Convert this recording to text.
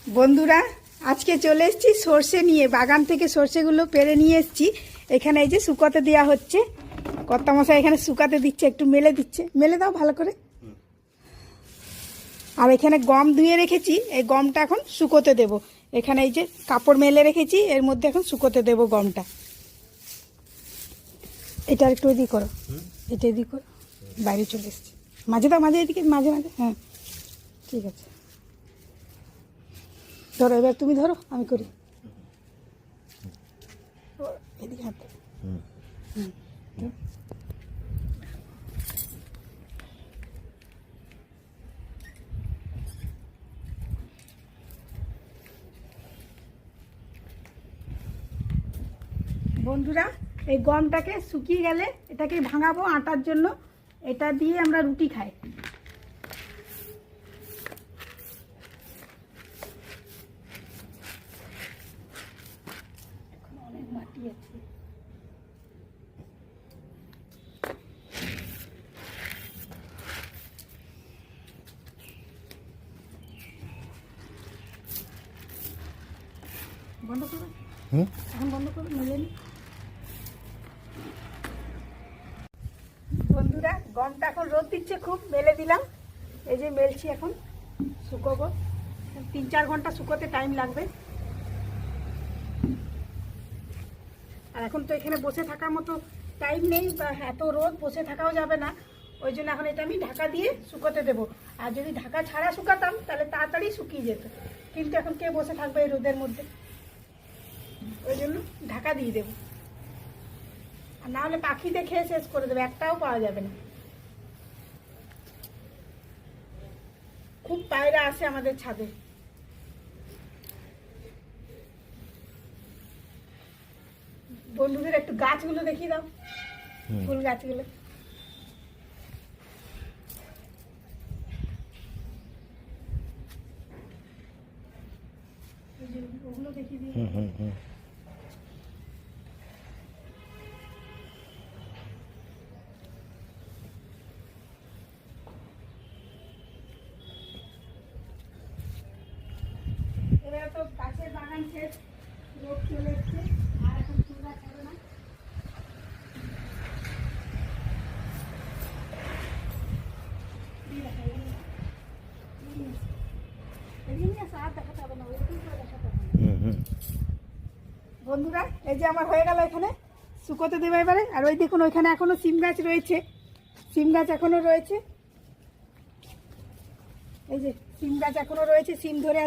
বন্ধুরা আজকে চলে এসেছি সর্ষে নিয়ে, বাগান থেকে সর্ষেগুলো পেরে নিয়ে এসেছি। এখানে এই যে শুকাতে দেওয়া হচ্ছে, কর্তামশাই এখানে শুকাতে দিচ্ছে, একটু মেলে দিচ্ছে, মেলে দাও ভালো করে। আর এখানে গম ধুয়ে রেখেছি, এই গমটা এখন শুকোতে দেব। এখানে এই যে কাপড় মেলে রেখেছি, এর মধ্যে এখন শুকোতে দেব গমটা। এটা একটু এদিকে করো, এটা এদিকে করো, বাইরে চলে এসেছি। মাঝে দাও, মাঝে এদিকে, মাঝে মাঝে, হ্যাঁ ঠিক আছে। ধরো, এবার তুমি ধরো, আমি করি। এদিকে হাত দাও। বন্ধুরা এই গমটাকে শুকিয়ে গেলে এটাকে ভাঙাবো আটার জন্য। এটা দিয়ে আমরা রুটি খাই। এখন অনেক মাটি আছে। বন্ধ করো, এখন বন্ধ করো, মেলে নি। বন্ধুরা গমটা এখন রোদ দিচ্ছে খুব, মেলে দিলাম। এই যে মেলছি, এখন শুকোবো। 3-4 ঘন্টা শুকোতে টাইম লাগবে। আর এখন তো এখানে বসে থাকার মতো টাইম নেই, বা এত রোদ বসে থাকাও যাবে না। ওই জন্য এখন এটা আমি ঢাকা দিয়ে শুকোতে দেবো। আর যদি ঢাকা ছাড়া শুকাতাম তাহলে তাড়াতাড়ি শুকিয়ে যেত, কিন্তু এখন কে বসে থাকবে এই রোদের মধ্যে, ওই জন্য ঢাকা দিয়ে দেবো। আর না হলে পাখি দেখে শেষ করে দেবে, একটাও পাওয়া যাবে না। খুব পায়রা আসে আমাদের ছাদে। বন্ধুদের একটু গাছগুলো দেখিয়ে দাও, ফুল গাছগুলো। ওগুলো দেখিয়ে দিই। এবার তো গাছের বাগান শেষ, রোদ চলে এসছে, আর এখন ফুল গাছ হবে না। বন্ধুরা এই যে আমার হয়ে গেল, এখানে শুকোতে দেবে এবারে। আর ওই দেখুন ওইখানে এখনো সিম গাছ রয়েছে, সিম গাছ এখনো রয়েছে। এই যে সিম গাছ এখনো রয়েছে, সিম ধরে